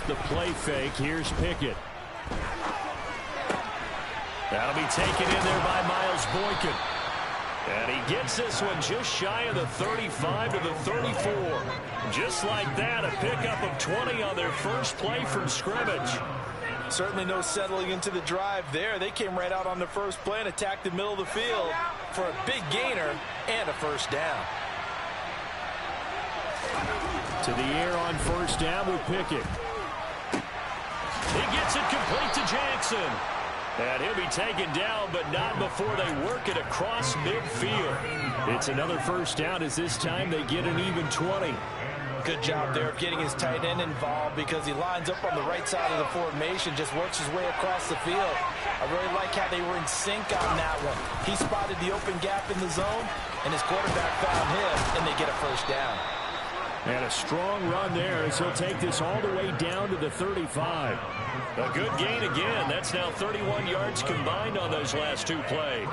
the play fake. Here's Pickett. That'll be taken in there by Miles Boykin. And he gets this one just shy of the 35 to the 34. Just like that, a pickup of 20 on their first play from scrimmage. Certainly no settling into the drive there. They came right out on the first play and attacked the middle of the field for a big gainer and a first down. To the air on first down with Pickett. He gets it complete to Jackson. And he'll be taken down, but not before they work it across midfield. It's another first down as this time they get an even 20. Good job there of getting his tight end involved because he lines up on the right side of the formation, just works his way across the field. I really like how they were in sync on that one. He spotted the open gap in the zone, and his quarterback found him, and they get a first down. And a strong run there as he'll take this all the way down to the 35. A good gain again. That's now 31 yards combined on those last two plays.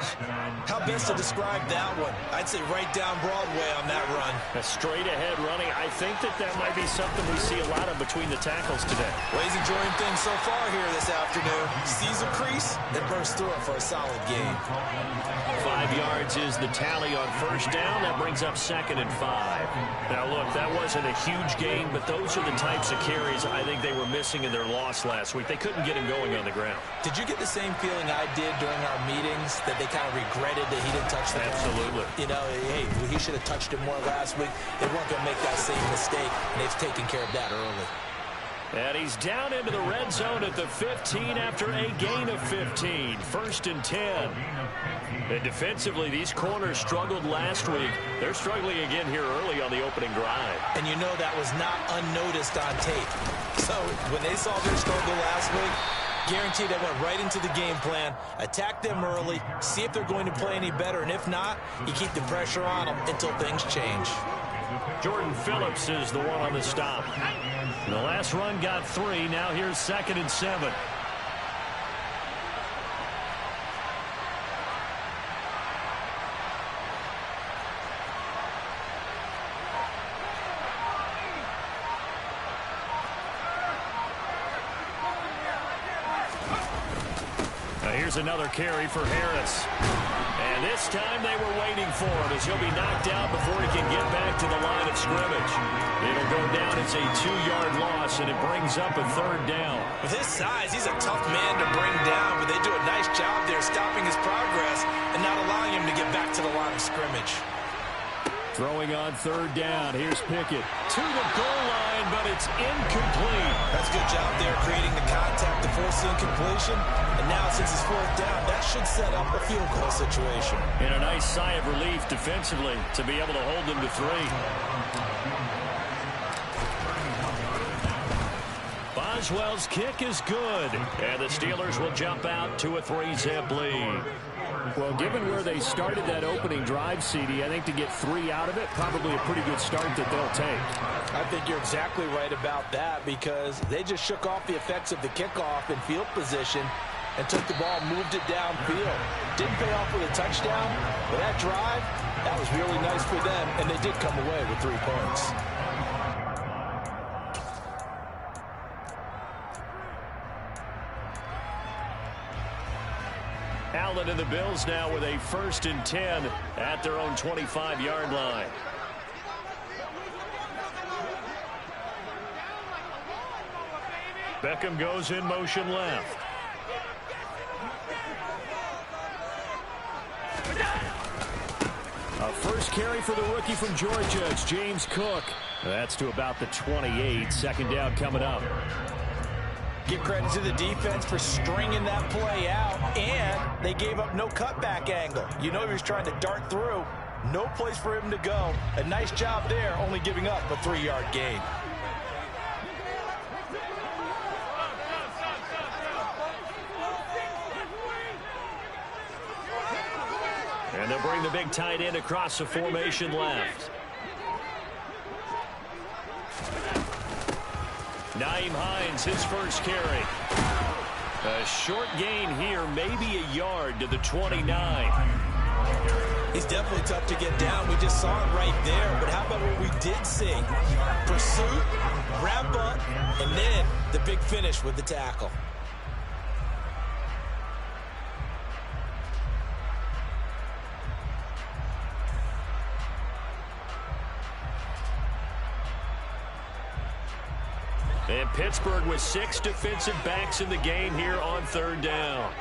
How best to describe that one? I'd say right down Broadway on that run. A straight ahead running. I think that might be something we see a lot of between the tackles today. Well, he's enjoying things so far here this afternoon. Sees a crease and bursts through it for a solid gain. 5 yards is the tally on first down. That brings up 2nd and 5. Now, look, that wasn't a huge gain, but those are the types of carries I think they were missing in their loss last week. They couldn't get him going on the ground. Did you get the same feeling I did during our meetings, that they kind of regretted that he didn't touch the ball? Absolutely. You know, hey, he should have touched it more last week. They weren't going to make that same mistake, and they've taken care of that early. And he's down into the red zone at the 15 after a gain of 15. 1st and 10. And defensively, these corners struggled last week. They're struggling again here early on the opening drive. And you know that was not unnoticed on tape. So when they saw their struggle last week, guaranteed they went right into the game plan, attack them early, see if they're going to play any better, and if not, you keep the pressure on them until things change. Jordan Phillips is the one on the stop. The last run got 3. Now here's 2nd and 7. Here's another carry for Harris. And this time they were waiting for him as he'll be knocked out before he can get back to the line of scrimmage. It'll go down as a 2-yard loss, and it brings up a 3rd down. With his size, he's a tough man to bring down, but they do a nice job there stopping his progress and not allowing him to get back to the line of scrimmage. Throwing on 3rd down. Here's Pickett to the goal line, but it's incomplete. That's a good job there, creating the contact to force the incompletion. And now, since it's 4th down, that should set up a field goal situation. And a nice sigh of relief defensively to be able to hold them to 3. Boswell's kick is good, and the Steelers will jump out to a 3-zip lead. Well, given where they started that opening drive, CD, I think to get 3 out of it, probably a pretty good start that they'll take. I think you're exactly right about that because they just shook off the effects of the kickoff in field position and took the ball, moved it downfield. Didn't pay off with a touchdown, but that drive, that was really nice for them, and they did come away with 3 points. Allen and the Bills now with a 1st and 10 at their own 25-yard line. Beckham goes in motion left. A first carry for the rookie from Georgia. It's James Cook. That's to about the 28. 2nd down coming up. Give credit to the defense for stringing that play out, and they gave up no cutback angle. You know he was trying to dart through. No place for him to go. A nice job there, only giving up a 3-yard gain. And they'll bring the big tight end across the formation left. Nyheim Hines, his first carry. A short gain here, maybe a yard to the 29. He's definitely tough to get down. We just saw it right there. But how about what we did see? Pursuit, wrap up, and then the big finish with the tackle. And Pittsburgh with 6 defensive backs in the game here on 3rd down.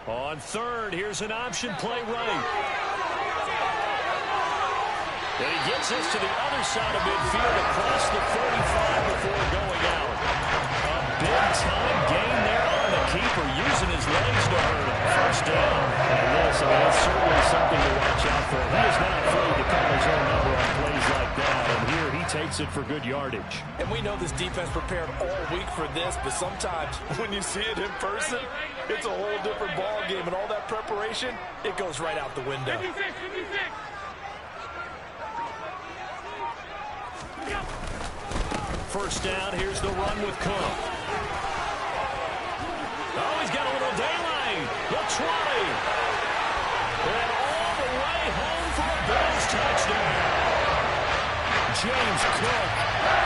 On 3rd, here's an option play right. And he gets this to the other side of midfield across the 45 before going out. A big-time gain there on the keeper, using his legs to hurt him. 1st down. And this, it's certainly something to watch out for. He is not afraid to call his own number on plays like that. And here he takes it for good yardage. And we know this defense prepared all week for this, but sometimes when you see it in person, it's a whole different ball game. And all that preparation, it goes right out the window. 1st down, here's the run with Cook. Oh, he's got a little daylight. The 20. And all the way home for a Bills touchdown. James Cook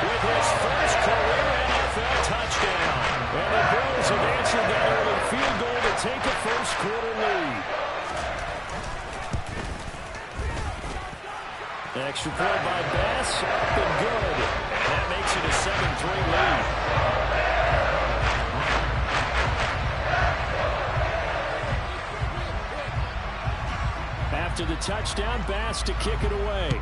with his first career NFL touchdown. And the Bills have answered that early field goal to take a first-quarter lead. Extra point by Bass, up and good. And that makes it a 7-3 lead. After the touchdown, Bass to kick it away.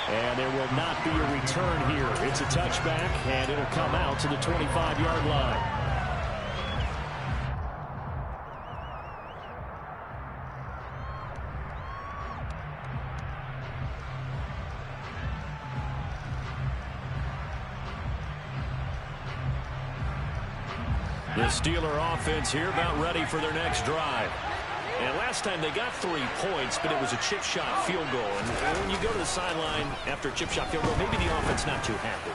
And there will not be a return here. It's a touchback, and it'll come out to the 25-yard line. The Steeler offense here about ready for their next drive. And last time they got 3 points, but it was a chip shot field goal. And when you go to the sideline after a chip shot field goal, maybe the offense not too happy.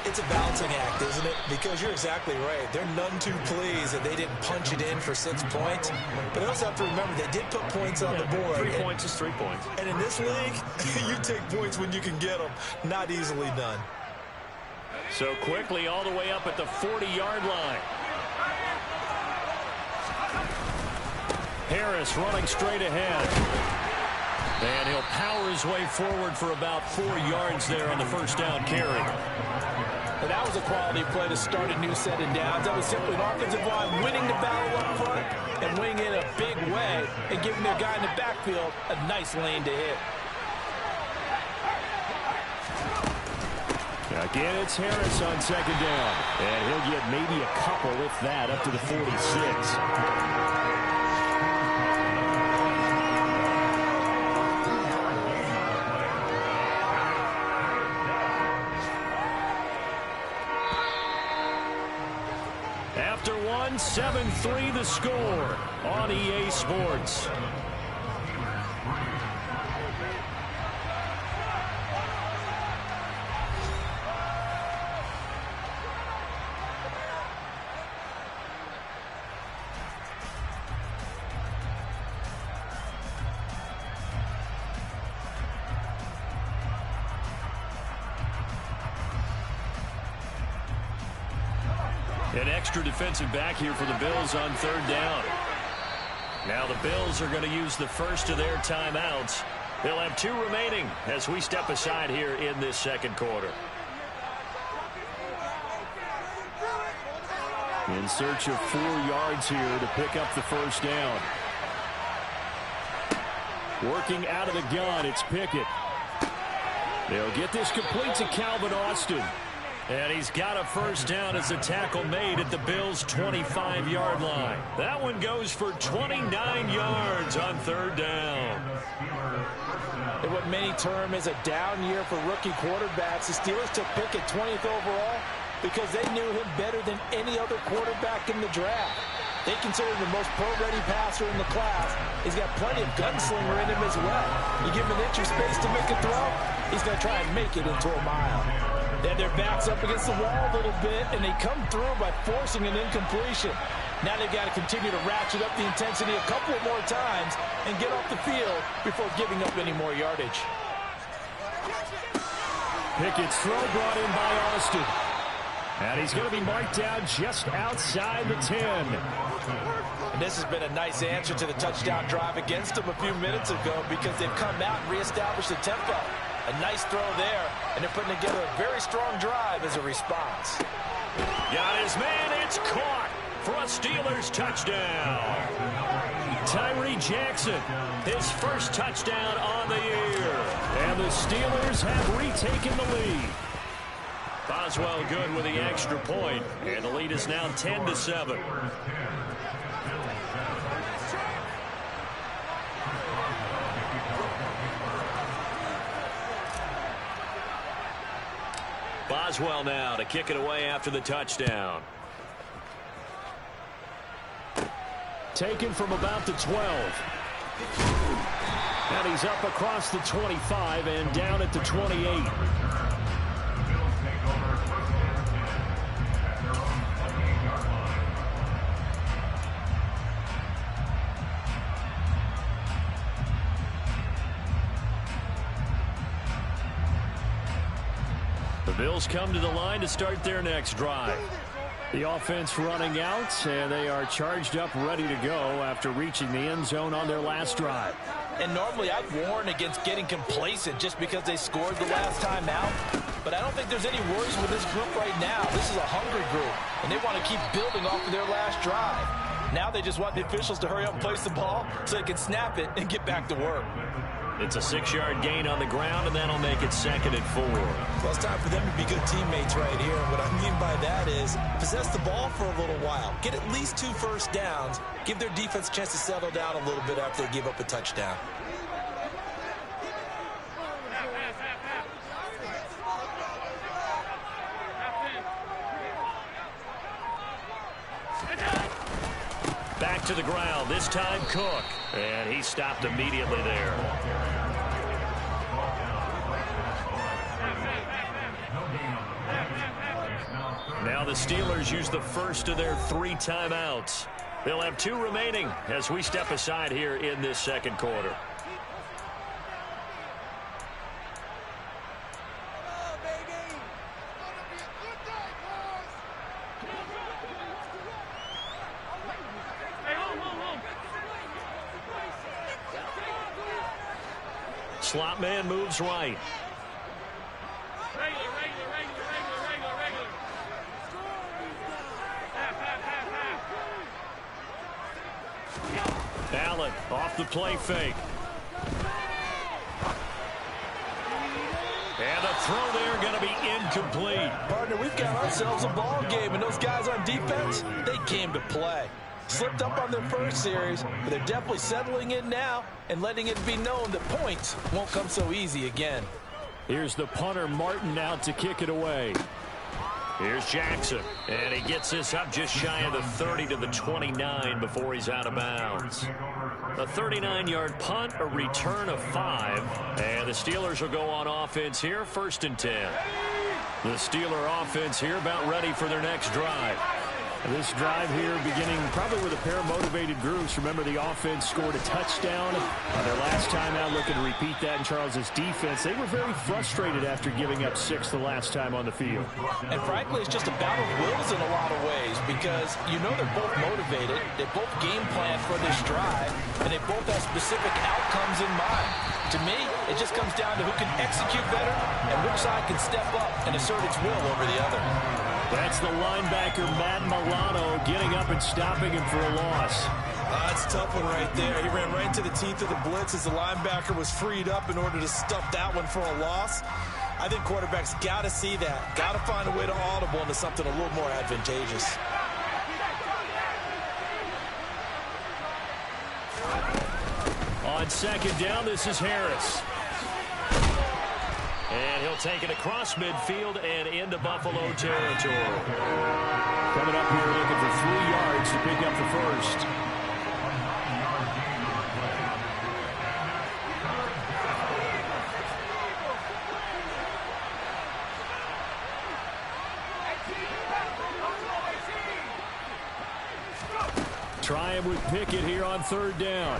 It's a balancing act, isn't it? Because you're exactly right. They're none too pleased that they didn't punch it in for 6 points. But I also have to remember they did put points on the board. 3 points is 3 points. And in this league, you take points when you can get them. Not easily done. So quickly all the way up at the 40-yard line. Harris running straight ahead. And he'll power his way forward for about 4 yards there on the 1st down carry. And that was a quality play to start a new set of downs. That was simply an offensive line winning the battle up front and winning in a big way and giving their guy in the backfield a nice lane to hit. Again, it's Harris on 2nd down. And he'll get maybe a couple, if that, up to the 46. After 7-3 the score on EA Sports. An extra defensive back here for the Bills on 3rd down. Now the Bills are going to use the first of their timeouts. They'll have 2 remaining as we step aside here in this 2nd quarter. In search of 4 yards here to pick up the 1st down. Working out of the gun, it's Pickett. They'll get this complete to Calvin Austin. And he's got a 1st down as a tackle made at the Bills' 25-yard line. That one goes for 29 yards on 3rd down. And what many term as a down year for rookie quarterbacks, the Steelers took Pickett 20th overall because they knew him better than any other quarterback in the draft. They consider him the most pro-ready passer in the class. He's got plenty of gunslinger in him as well. You give him an inch of space to make a throw, he's going to try and make it into a mile. Then their backs up against the wall a little bit, and they come through by forcing an incompletion. Now they've got to continue to ratchet up the intensity a couple of more times and get off the field before giving up any more yardage. Pickett's throw brought in by Austin. And he's going to be marked down just outside the 10. And this has been a nice answer to the touchdown drive against them a few minutes ago because they've come out and reestablished the tempo. A nice throw there, and they're putting together a very strong drive as a response. Got his man, it's caught for a Steelers touchdown. Tyree Jackson, his first touchdown on the year. And the Steelers have retaken the lead. Boswell good with the extra point, and the lead is now 10-7. Boswell now to kick it away after the touchdown. Taken from about the 12. And he's up across the 25 and down at the 28. The Bills come to the line to start their next drive. The offense running out, and they are charged up, ready to go after reaching the end zone on their last drive. And normally I'd warn against getting complacent just because they scored the last time out. But I don't think there's any worries with this group right now. This is a hungry group, and they want to keep building off of their last drive. Now they just want the officials to hurry up and place the ball so they can snap it and get back to work. It's a 6-yard gain on the ground, and that'll make it 2nd and 4. Well, it's time for them to be good teammates right here. And what I mean by that is possess the ball for a little while. Get at least 2 first downs. Give their defense a chance to settle down a little bit after they give up a touchdown. Back to the ground, this time Cook. And he stopped immediately there. Now the Steelers use the first of their 3 timeouts. They'll have 2 remaining as we step aside here in this second quarter. Slot man moves right. Allen off the play fake. And the throw there going to be incomplete. Partner, we've got ourselves a ball game, and those guys on defense, they came to play. Slipped up on their first series, but they're definitely settling in now and letting it be known that points won't come so easy again. Here's the punter, Martin, out to kick it away. Here's Jackson, and he gets this up just shy of the 30 to the 29 before he's out of bounds. A 39-yard punt, a return of 5, and the Steelers will go on offense here, 1st and 10. The Steeler offense here about ready for their next drive. This drive here beginning probably with a pair of motivated groups. Remember, the offense scored a touchdown on their last time out, looking to repeat that in Charles's defense. They were very frustrated after giving up 6 the last time on the field. And frankly, it's just a battle of wills in a lot of ways because you know they're both motivated, they both game plan for this drive, and they both have specific outcomes in mind. To me, it just comes down to who can execute better and which side can step up and assert its will over the other. That's the linebacker, Matt Milano, getting up and stopping him for a loss. That's a tough one right there. He ran right into the teeth of the blitz as the linebacker was freed up in order to stuff that one for a loss. I think quarterbacks got to see that. Got to find a way to audible into something a little more advantageous. On 2nd down, this is Harris. And he'll take it across midfield and into Buffalo territory. Coming up here looking for 3 yards to pick up the first. Trying with Pickett here on 3rd down.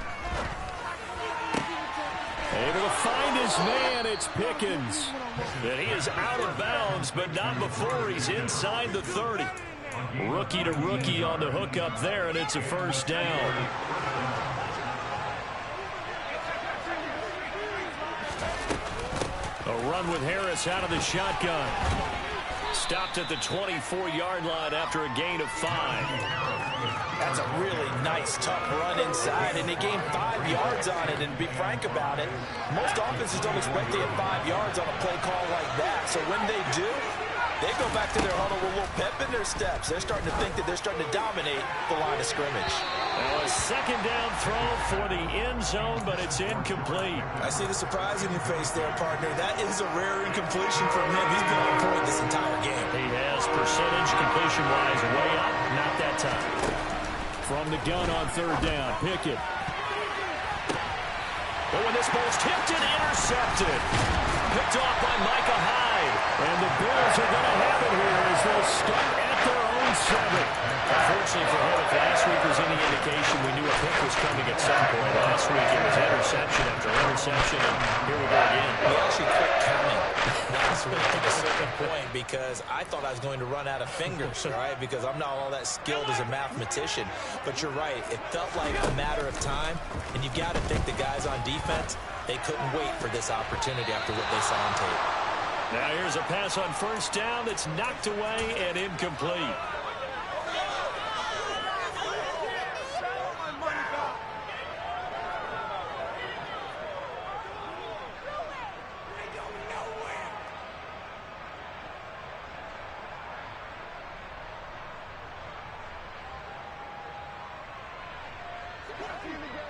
Able to find his man. It's Pickens. And he is out of bounds, but not before he's inside the 30. Rookie to rookie on the hook up there, and it's a 1st down. A run with Harris out of the shotgun. Stopped at the 24-yard line after a gain of 5. That's a really nice, tough run inside, and he gained 5 yards on it. And to be frank about it, most offenses don't expect to get 5 yards on a play call like that. So when they do, they go back to their huddle with a little pep in their steps. They're starting to think that they're starting to dominate the line of scrimmage. Now a 2nd down throw for the end zone, but it's incomplete. I see the surprise in your face there, partner. That is a rare incompletion from him. He's been on point this entire game. He has percentage completion-wise way up, not that time. From the gun on 3rd down, Pickett. Oh, and this ball's tipped and intercepted. Picked off by Micah Hyde. And the Bills are going to have it here as they'll start at their own 7. Unfortunately for him, if last week was any indication, we knew a pick was coming at some point. Last week it was interception after interception, and here we go again. He actually quit counting last week at a certain point because I thought I was going to run out of fingers, right? Because I'm not all that skilled as a mathematician. But you're right. It felt like a matter of time, and you got to think the guys on defense, they couldn't wait for this opportunity after what they saw on tape. Now here's a pass on 1st down that's knocked away and incomplete.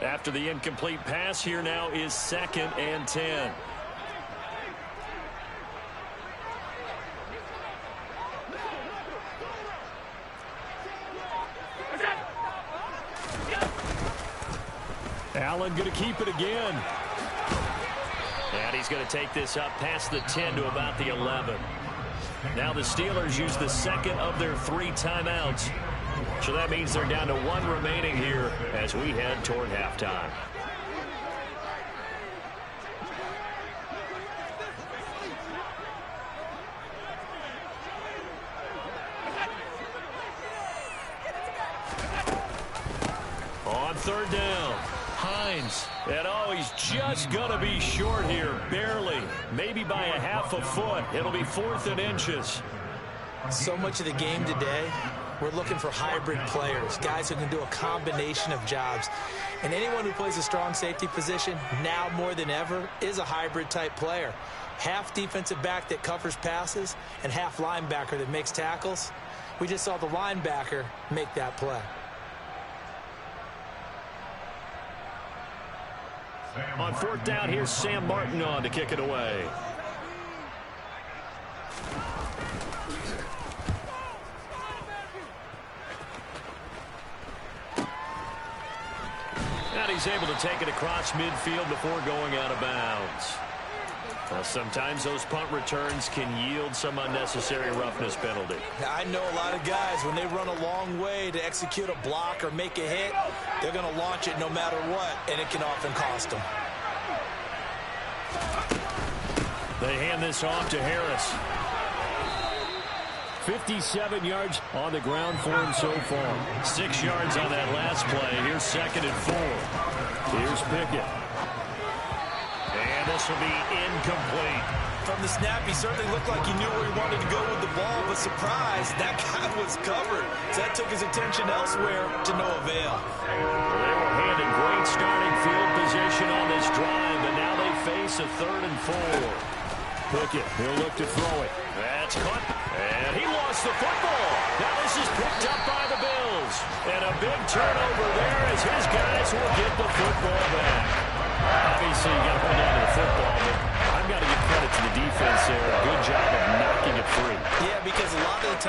After the incomplete pass, here now is 2nd and 10. Allen going to keep it again. And he's going to take this up past the 10 to about the 11. Now the Steelers use the 2nd of their 3 timeouts. So that means they're down to 1 remaining here as we head toward halftime. On 3rd down, Hines. And oh, he's just going to be short here, barely. Maybe by a half a foot. It'll be 4th and inches. So much of the game today, we're looking for hybrid players, guys who can do a combination of jobs. And anyone who plays a strong safety position, now more than ever, is a hybrid-type player. Half defensive back that covers passes and half linebacker that makes tackles. We just saw the linebacker make that play. On 4th down, here's Sam Martin on to kick it away. And he's able to take it across midfield before going out of bounds. Well, sometimes those punt returns can yield some unnecessary roughness penalty. Now, I know a lot of guys, when they run a long way to execute a block or make a hit, they're going to launch it no matter what, and it can often cost them. They hand this off to Harris. 57 yards on the ground for him so far. 6 yards on that last play. Here's 2nd and 4. Here's Pickett. And this will be incomplete. From the snap, he certainly looked like he knew where he wanted to go with the ball, but surprise, that guy was covered. So that took his attention elsewhere to no avail. Well, they were handed great starting field position on this drive, and now they face a 3rd and 4. Pickett, he'll look to throw it. That's caught, and he lost the football. Now this is picked up by the Bills. And a big turnover there as his guys will get the football back. Obviously, you got to hold on to the football, but I've got to give credit to the defense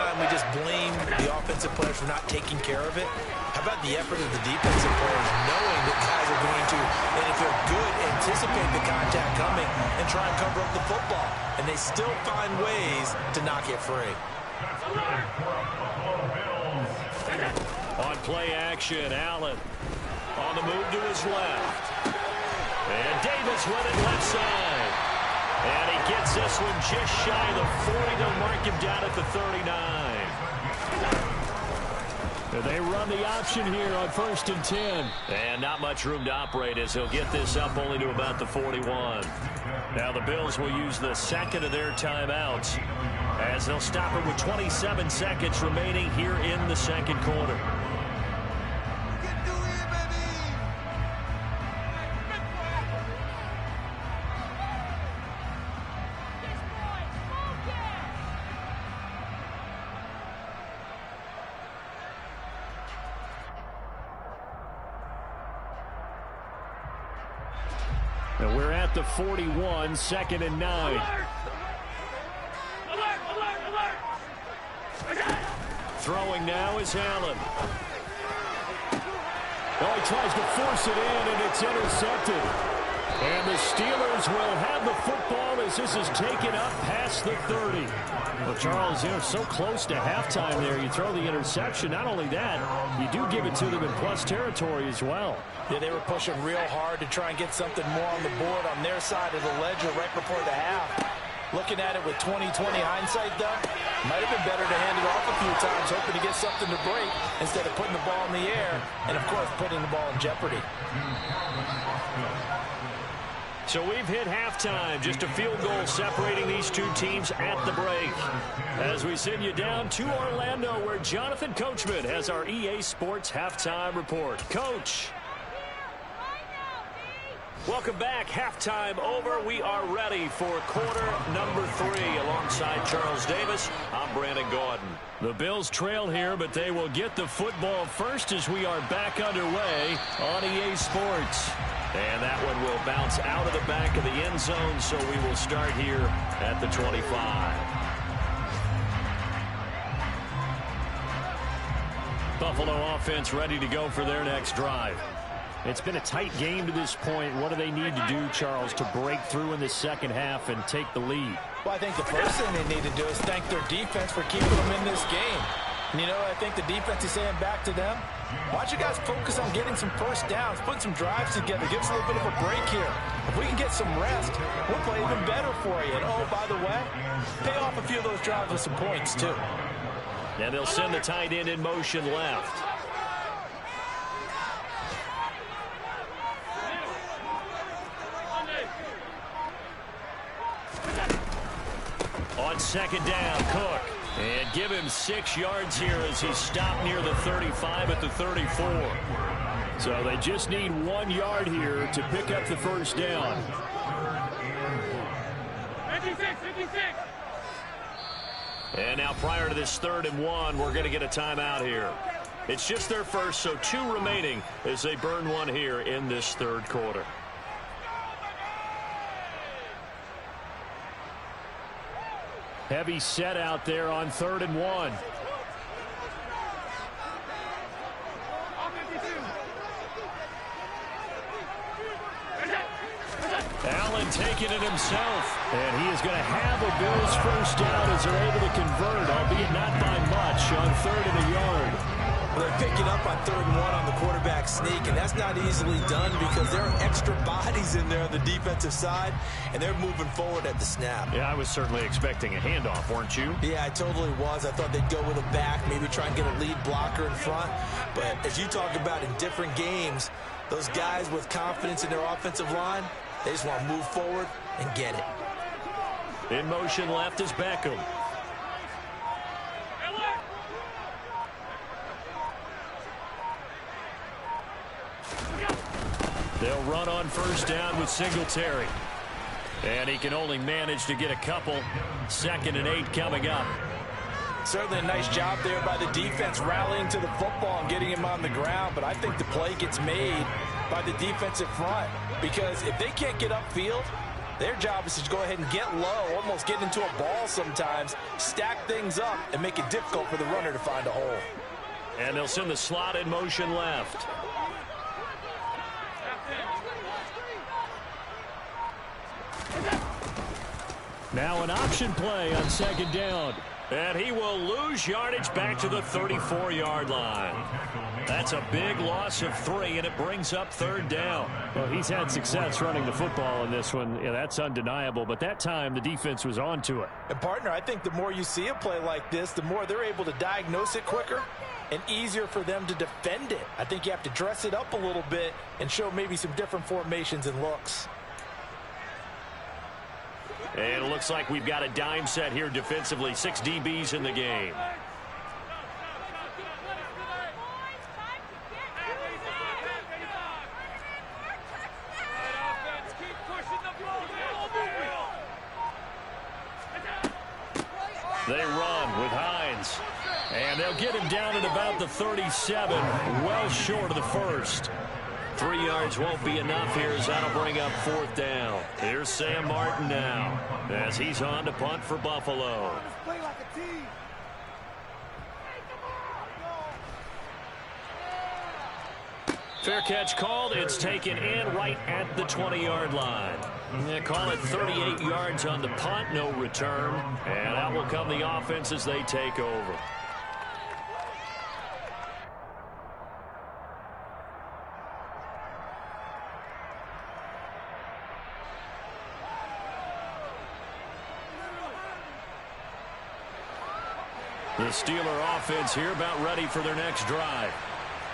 time we just blame the offensive players for not taking care of it. How about the effort of the defensive players knowing that guys are going to, and if they're good, anticipate the contact coming and try and cover up the football. And they still find ways to knock it free. On play action, Allen on the move to his left. And Davis with it left side. And he gets this one just shy of the 40. They'll mark him down at the 39. And they run the option here on 1st and 10. And not much room to operate as he'll get this up only to about the 41. Now the Bills will use the second of their timeouts as they'll stop it with 27 seconds remaining here in the second quarter. And we're at the 41, 2nd and 9. Throwing now is Allen. Oh, he tries to force it in, and it's intercepted. And the Steelers will have the football as this is taken up past the 30. Well, Charles, they're so close to halftime there. You throw the interception. Not only that, you do give it to them in plus territory as well. Yeah, they were pushing real hard to try and get something more on the board on their side of the ledger right before the half. Looking at it with 20/20 hindsight, though, might have been better to hand it off a few times, hoping to get something to break instead of putting the ball in the air and, of course, putting the ball in jeopardy. So we've hit halftime. Just a field goal separating these two teams at the break. As we send you down to Orlando, where Jonathan Coachman has our EA Sports halftime report. Coach. Welcome back. Halftime over. We are ready for quarter number 3. Alongside Charles Davis, I'm Brandon Gordon. The Bills trail here, but they will get the football first as we are back underway on EA Sports. And that one will bounce out of the back of the end zone, so we will start here at the 25. Buffalo offense ready to go for their next drive. It's been a tight game to this point. What do they need to do, Charles, to break through in the second half and take the lead? Well, I think the first thing they need to do is thank their defense for keeping them in this game. And you know what I think the defense is saying back to them? Why don't you guys focus on getting some first downs, put some drives together, give us a little bit of a break here. If we can get some rest, we'll play even better for you. And oh, by the way, pay off a few of those drives with some points, too. And they'll send the tight end in motion left. On second down, Cook. And give him 6 yards here as he's stopped near the 35 at the 34. So they just need 1 yard here to pick up the first down. 56, 56. And now prior to this 3rd and 1, we're going to get a timeout here. It's just their first, so 2 remaining as they burn one here in this 3rd quarter. Heavy set out there on 3rd and 1. Allen taking it himself. And he is going to have a Bills first down as they're able to convert, albeit not by much, on 3rd and a yard. Well, they're picking up on 3rd and 1 on the quarterback sneak, and that's not easily done because there are extra bodies in there on the defensive side, and they're moving forward at the snap. Yeah, I was certainly expecting a handoff, weren't you? Yeah, I totally was. I thought they'd go with a back, maybe try and get a lead blocker in front. But as you talk about in different games, those guys with confidence in their offensive line, they just want to move forward and get it. In motion left is Beckham. They'll run on first down with Singletary. And he can only manage to get a couple. 2nd and 8 coming up. Certainly a nice job there by the defense rallying to the football and getting him on the ground. But I think the play gets made by the defensive front. Because if they can't get upfield, Their job is to go ahead and get low, almost get into a ball sometimes, stack things up, and make it difficult for the runner to find a hole. And they'll send the slot in motion left. Now an option play on second down. And he will lose yardage back to the 34-yard line. That's a big loss of 3, and it brings up third down. Well, he's had success running the football in this one. Yeah, that's undeniable. But that time, the defense was onto it. And, partner, I think the more you see a play like this, the more they're able to diagnose it quicker and easier for them to defend it. I think you have to dress it up a little bit and show maybe some different formations and looks. And it looks like we've got a dime set here defensively. 6 DBs in the game. They run with Hines. And they'll get him down at about the 37, well short of the first. 3 yards won't be enough here as that'll bring up fourth down. Here's Sam Martin now as he's on to punt for Buffalo. Fair catch called. It's taken in right at the 20-yard line. They call it 38 yards on the punt, no return. And out will come the offense as they take over. The Steeler offense here about ready for their next drive.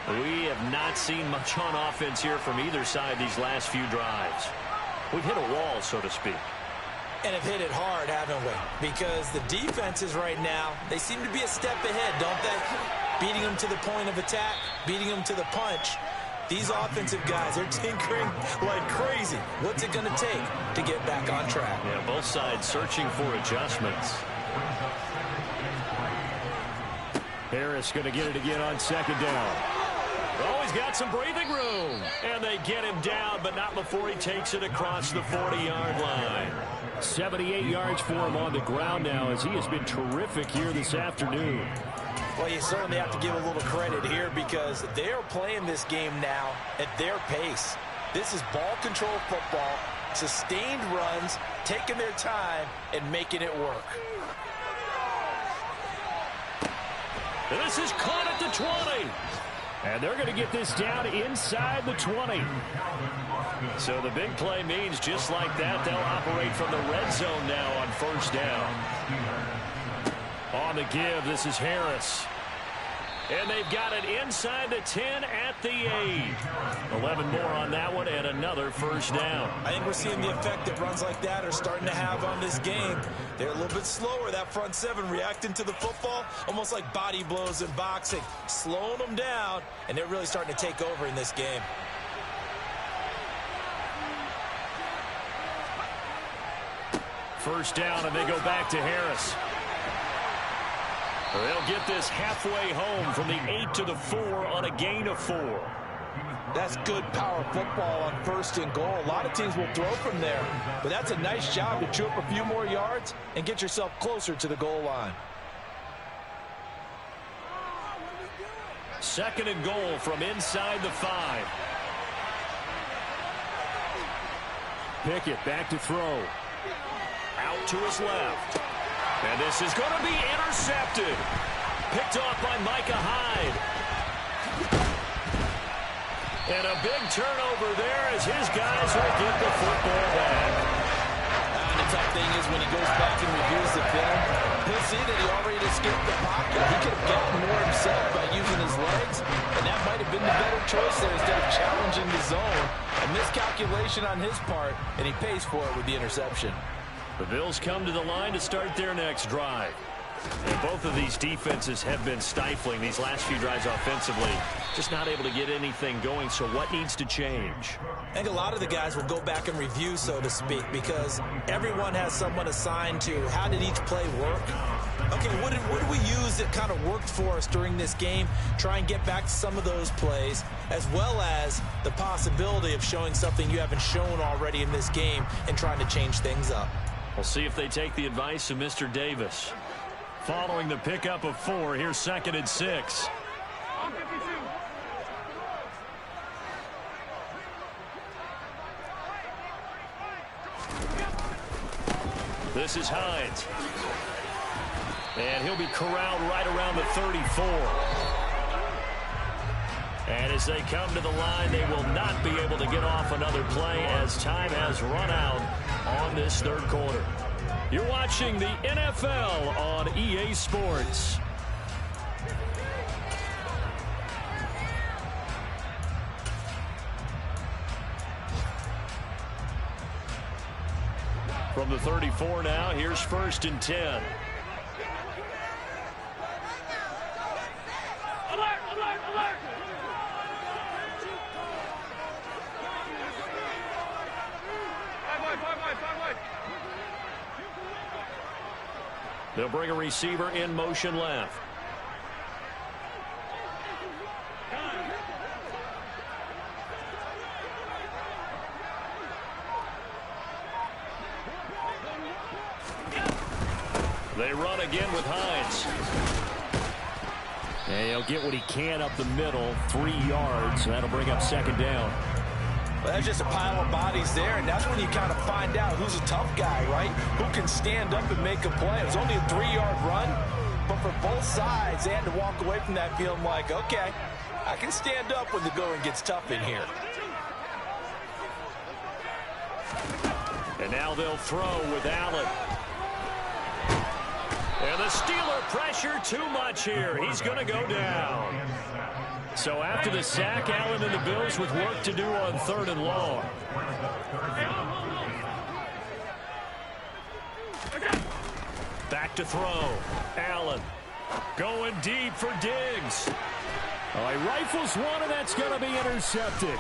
We have not seen much on offense here from either side these last few drives. We've hit a wall, so to speak. And have hit it hard, haven't we? Because the defenses right now, they seem to be a step ahead, don't they? Beating them to the point of attack, beating them to the punch. These offensive guys, they're tinkering like crazy. What's it going to take to get back on track? Yeah, both sides searching for adjustments. Harris going to get it again on second down. Oh, he's got some breathing room. And they get him down, but not before he takes it across the 40-yard line. 78 yards for him on the ground now as he has been terrific here this afternoon. Well, you certainly have to give a little credit here because they're playing this game now at their pace. This is ball control football, sustained runs, taking their time, and making it work. And this is caught at the 20. And they're going to get this down inside the 20. So the big play means just like that, they'll operate from the red zone now on first down. On the give, this is Harris. And they've got it inside the 10 at the 8. 11 more on that one and another first down. I think we're seeing the effect that runs like that are starting to have on this game. They're a little bit slower, that front seven, reacting to the football, almost like body blows in boxing, slowing them down, and they're really starting to take over in this game. First down, and they go back to Harris. They'll get this halfway home from the 8 to the 4 on a gain of 4. That's good power football on first and goal. A lot of teams will throw from there, but that's a nice job to chew up a few more yards and get yourself closer to the goal line. Second and goal from inside the 5. Pickett back to throw. Out to his left. And this is going to be intercepted. Picked off by Micah Hyde. And a big turnover there as his guys will get the football back. And the tough thing is when he goes back and reviews the film, he'll see that he already escaped the pocket. He could have gotten more himself by using his legs, and that might have been the better choice there instead of challenging the zone. A miscalculation on his part, and he pays for it with the interception. The Bills come to the line to start their next drive. And both of these defenses have been stifling these last few drives offensively. Just not able to get anything going, so what needs to change? I think a lot of the guys will go back and review, so to speak, because everyone has someone assigned to how did each play work. Okay, what did we use that kind of worked for us during this game? Try and get back to some of those plays, as well as the possibility of showing something you haven't shown already in this game and trying to change things up. We'll see if they take the advice of Mr. Davis. Following the pickup of 4, here's 2nd and 6. This is Hines. And he'll be corralled right around the 34. And as they come to the line, they will not be able to get off another play as time has run out on this 3rd quarter. You're watching the NFL on EA Sports. From the 34 now, here's 1st and 10. They'll bring a receiver in motion left. They run again with Hines. And he'll get what he can up the middle, 3 yards. That'll bring up 2nd down. Well, that's just a pile of bodies there, and that's when you kind of find out who's a tough guy, right? Who can stand up and make a play. It was only a 3-yard run, but for both sides, they had to walk away from that feeling like, okay, I can stand up when the going gets tough in here. And now they'll throw with Allen. And the Steeler pressure too much here. He's going to go down. So after the sack, Allen and the Bills with work to do on 3rd and long. Back to throw. Allen going deep for Diggs. Oh, he rifles one, and that's going to be intercepted.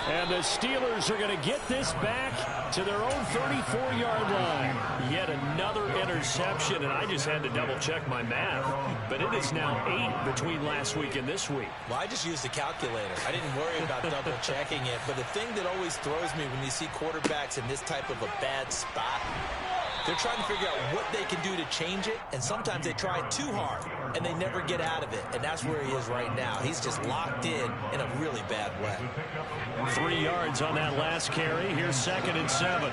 And the Steelers are going to get this back to their own 34-yard line. Yet another interception, and I just had to double-check my math. But it is now 8 between last week and this week. Well, I just used the calculator. I didn't worry about double-checking it. But the thing that always throws me when you see quarterbacks in this type of a bad spot, they're trying to figure out what they can do to change it, and sometimes they try too hard, and they never get out of it, and that's where he is right now. He's just locked in a really bad way. 3 yards on that last carry. Here's 2nd and 7.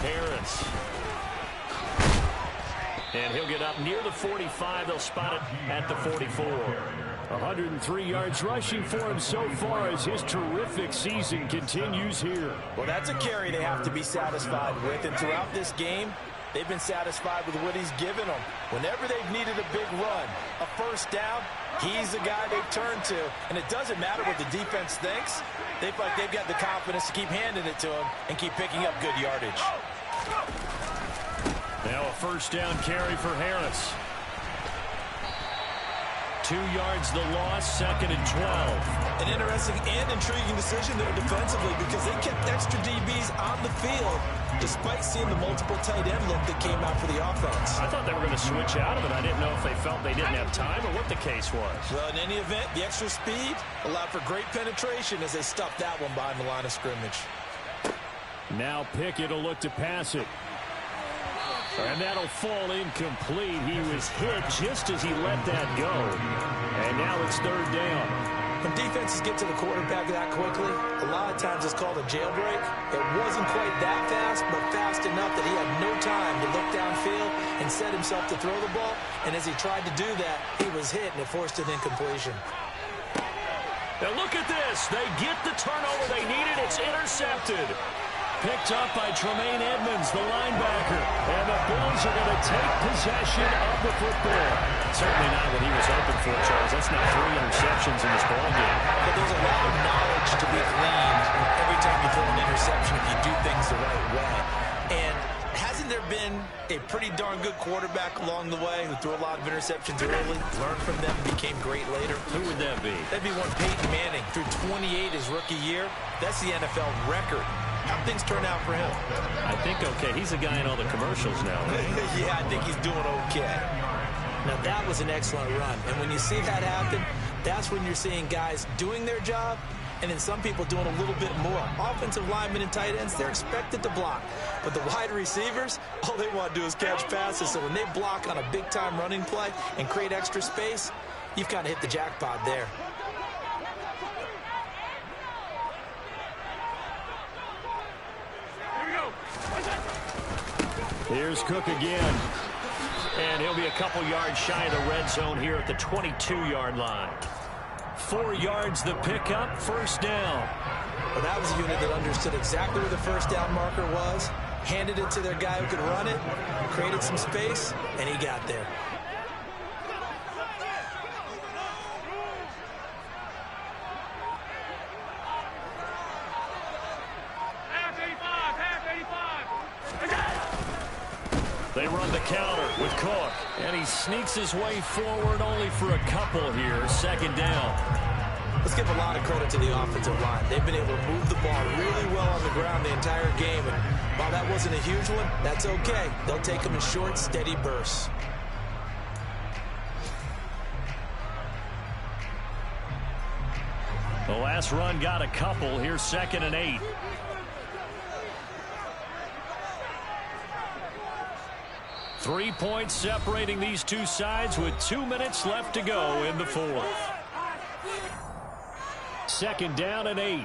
Harris. And he'll get up near the 45. They'll spot it at the 44. 103 yards rushing for him so far as his terrific season continues here. Well, that's a carry they have to be satisfied with, and throughout this game, they've been satisfied with what he's given them. Whenever they've needed a big run, a 1st down, he's the guy they've turned to. And it doesn't matter what the defense thinks. They feel like they've got the confidence to keep handing it to him and keep picking up good yardage. Now a 1st down carry for Harris. 2 yards the loss, 2nd and 12. An interesting and intriguing decision there defensively because they kept extra DBs on the field despite seeing the multiple tight end look that came out for the offense. I thought they were going to switch out of it. I didn't know if they felt they didn't have time or what the case was. Well, in any event, the extra speed allowed for great penetration as they stuffed that one behind the line of scrimmage. Now Pickett will look to pass it. And that'll fall incomplete. He was hit just as he let that go. And now it's 3rd down. When defenses get to the quarterback that quickly, a lot of times it's called a jailbreak. It wasn't quite that fast, but fast enough that he had no time to look downfield and set himself to throw the ball. And as he tried to do that, he was hit and it forced an incompletion. Now look at this. They get the turnover they needed. It's intercepted. Picked up by Tremaine Edmonds, the linebacker. And the Bills are going to take possession of the football. Certainly not what he was hoping for, Charles. That's now 3 interceptions in this ballgame. But there's a lot of knowledge to be gleaned every time you throw an interception if you do things the right way. And hasn't there been a pretty darn good quarterback along the way who threw a lot of interceptions early, learned from them, and became great later? Who would that be? That'd be one Peyton Manning. Threw 28 his rookie year. That's the NFL record. How'd things turn out for him? I think okay. He's a guy in all the commercials now. Yeah, I think he's doing okay. Now, that was an excellent run. And when you see that happen, that's when you're seeing guys doing their job and then some people doing a little bit more. Offensive linemen and tight ends, they're expected to block. But the wide receivers, all they want to do is catch passes. So when they block on a big-time running play and create extra space, you've kind of hit the jackpot there. Here's Cook again. And he'll be a couple yards shy of the red zone here at the 22-yard line. 4 yards the pickup, first down. Well, that was a unit that understood exactly where the first down marker was, handed it to their guy who could run it, created some space, and he got there. They run the counter with Cook, and he sneaks his way forward only for a couple here, second down. Let's give a lot of credit to the offensive line. They've been able to move the ball really well on the ground the entire game, and while that wasn't a huge one, that's okay. They'll take them in short, steady bursts. The last run got a couple. Here's 2nd and 8. Three points separating these two sides with 2 minutes left to go in the fourth. 2nd down and 8.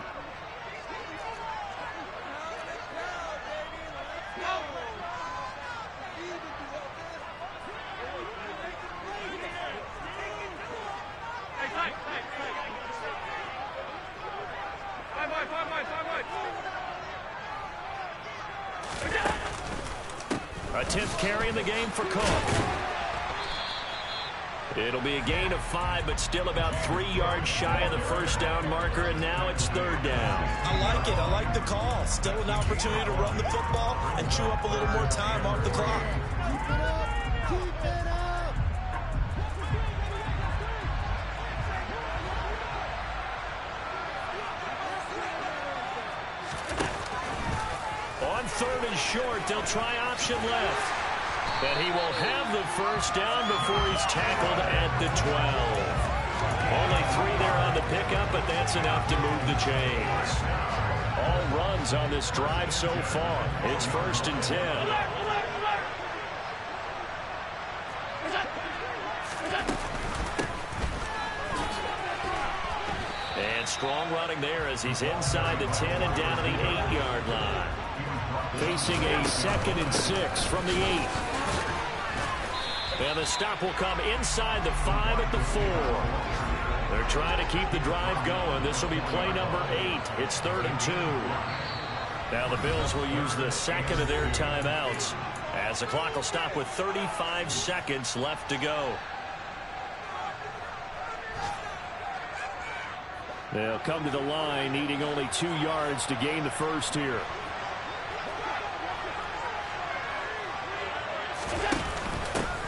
A 10th carry in the game for Cook. It'll be a gain of 5, but still about 3 yards shy of the first down marker, and now it's 3rd down. I like it. I like the call. Still an opportunity to run the football and chew up a little more time off the clock. Keep it up. Keep it up. On 3rd and short, they'll try option left. But he will have the first down before he's tackled at the 12. Only 3 there on the pickup, but that's enough to move the chains. All runs on this drive so far. It's 1st and 10. And strong running there as he's inside the 10 and down to the 8-yard line. Facing a 2nd and 6 from the 8. And the stop will come inside the 5 at the 4. They're trying to keep the drive going. This will be play number 8. It's 3rd and 2. Now the Bills will use the second of their timeouts as the clock will stop with 35 seconds left to go. They'll come to the line needing only 2 yards to gain the first here.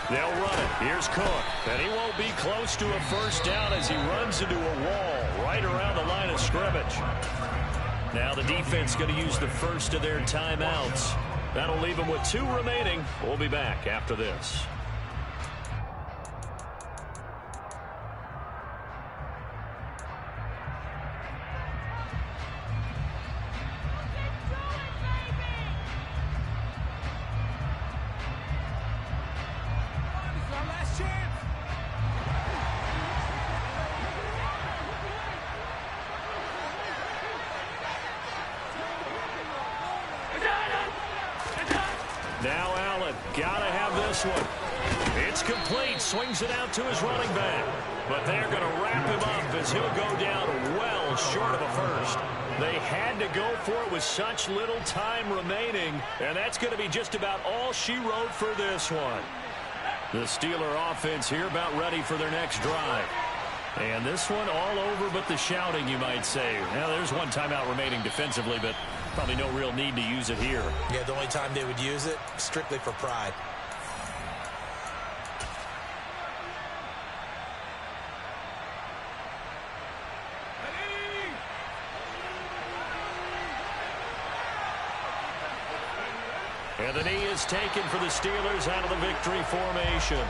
They'll run it. Here's Cook. And he won't be close to a first down as he runs into a wall right around the line of scrimmage. Now the defense going to use the first of their timeouts. That'll leave them with 2 remaining. We'll be back after this. Now Allen, gotta have this one. It's complete, swings it out to his running back. But they're gonna wrap him up as he'll go down well short of a first. They had to go for it with such little time remaining, and that's gonna be just about all she wrote for this one. The Steeler offense here about ready for their next drive. And this one all over but the shouting, you might say. Now, there's one timeout remaining defensively, but probably no real need to use it here. Yeah, the only time they would use it, strictly for pride. is taken for the Steelers out of the victory formation.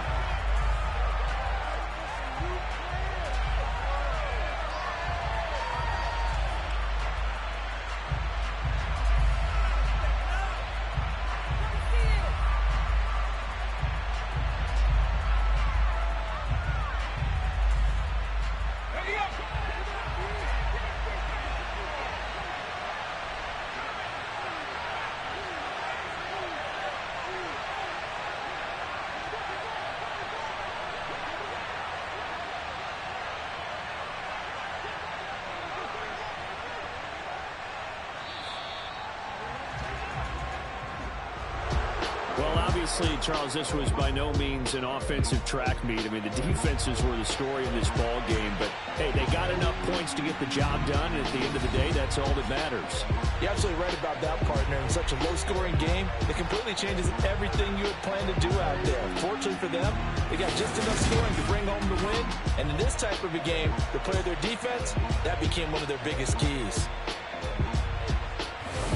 Well, obviously, Charles, this was by no means an offensive track meet. I mean, the defenses were the story of this ball game. But, hey, they got enough points to get the job done. And at the end of the day, that's all that matters. You're absolutely right about that, partner. In such a low-scoring game, it completely changes everything you had planned to do out there. Fortunately for them, they got just enough scoring to bring home the win. And in this type of a game, to play their defense, that became one of their biggest keys.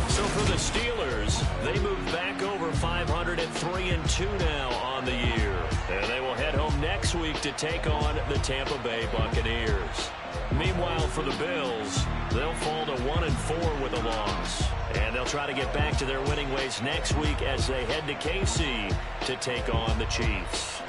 So for the Steelers, they move back over 500-3-2 now on the year. And they will head home next week to take on the Tampa Bay Buccaneers. Meanwhile, for the Bills, they'll fall to 1-4 with a loss. And they'll try to get back to their winning ways next week as they head to KC to take on the Chiefs.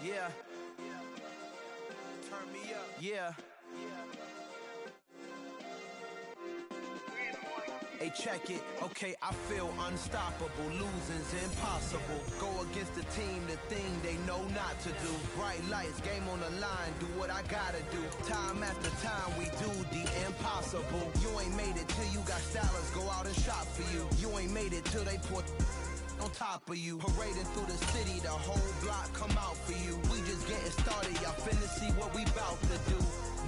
Yeah. Turn me up. Yeah. Hey, check it. Okay, I feel unstoppable. Losing's impossible. Go against the team, the thing they know not to do. Bright lights, game on the line. Do what I gotta do. Time after time, we do the impossible. You ain't made it till you got stylists go out and shop for you. You ain't made it till they put on top of you. Parading through the city, the whole block come out for you. We just getting started, y'all finna see what we bout to do.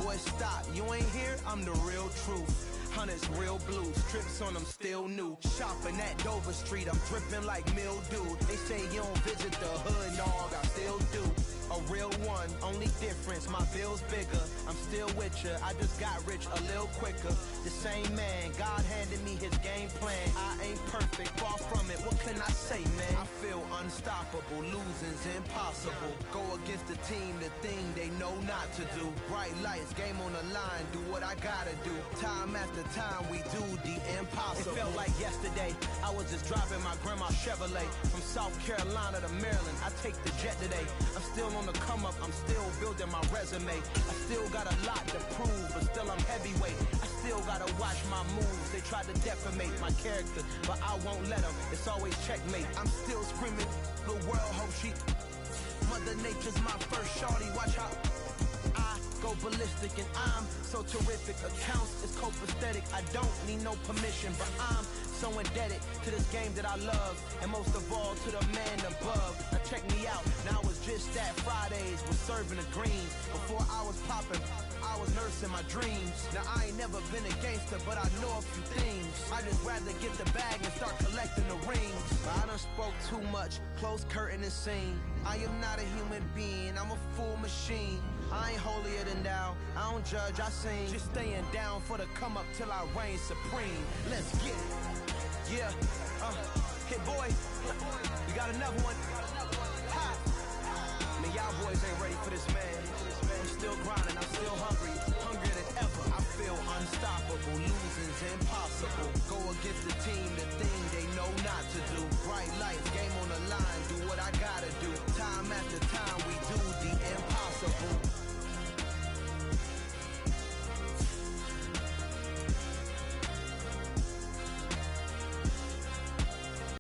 Boy, stop, you ain't here, I'm the real truth. Hunters, real blues, trips on them still new. Shopping at Dover Street, I'm dripping like mildew. They say you don't visit the hood, dog, I still do. A real one, only difference, my bill's bigger. I'm still with ya, I just got rich a little quicker. The same man, God handed me his game plan. I ain't perfect, far from it, what can I say, man? I feel unstoppable, losing's impossible. Go against the team, the thing they know not to do. Bright lights, game on the line, do what I gotta do. Time after time, we do the impossible. It felt like yesterday, I was just driving my grandma's Chevrolet. From South Carolina to Maryland, I take the jet today. I'm still on the come up, I'm still building my resume. I still got a lot to prove, but still I'm heavyweight. I still gotta watch my moves. They tried to defamate my character, but I won't let them. It's always checkmate. I'm still screaming, the world hope she. Mother Nature's my first shorty, watch how I go ballistic, and I'm so terrific. Accounts is copacetic. I don't need no permission, but I'm so indebted to this game that I love, and most of all to the man above. Now check me out, now it's just that Fridays was serving the greens. Before I was popping, I was nursing my dreams. Now I ain't never been a gangster, but I know a few things. I just rather get the bag and start collecting the rings. But I done spoke too much, close curtain and scene. I am not a human being, I'm a full machine. I ain't holier than thou, I don't judge, I sing. Just staying down for the come up till I reign supreme. Let's get it. Yeah, hit boy, we got another one. Ha. And y'all boys ain't ready for this, man. I'm still grinding, I'm still hungry, hungrier than ever. I feel unstoppable, losing's impossible. Go against the team, the thing they know not to do. Bright lights, game on the line, do what I